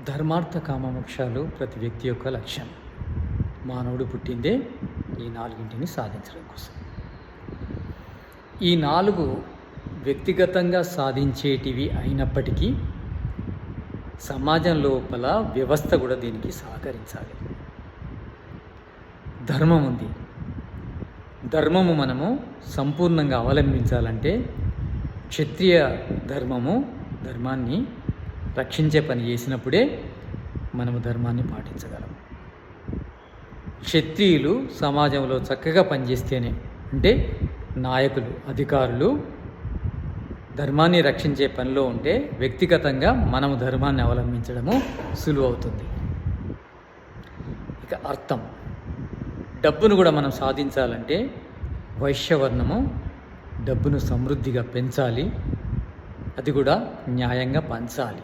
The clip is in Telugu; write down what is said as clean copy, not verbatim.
ధర్మార్థ కామమోక్షాలు ప్రతి వ్యక్తి యొక్క లక్ష్యం. మానవుడు పుట్టిందే ఈ నాలుగింటిని సాధించడం కోసం. ఈ నాలుగు వ్యక్తిగతంగా సాధించేటివి అయినప్పటికీ సమాజం లోపల వ్యవస్థ కూడా దీనికి సహకరించాలి. ధర్మం ఉంది. ధర్మము మనము సంపూర్ణంగా అవలంబించాలంటే క్షత్రియ ధర్మాన్ని రక్షించే పని చేసినప్పుడే మనము ధర్మాన్ని పాటించగలం. క్షత్రియులు సమాజంలో చక్కగా పనిచేస్తేనే, అంటే నాయకులు, అధికారులు ధర్మాన్ని రక్షించే పనిలో ఉంటే వ్యక్తిగతంగా మనము ధర్మాన్ని అవలంబించడము సులువు అవుతుంది. ఇక అర్థం, డబ్బును కూడా మనం సాధించాలంటే వైశ్యవర్ణము డబ్బును సమృద్ధిగా పెంచాలి, అది కూడా న్యాయంగా పంచాలి.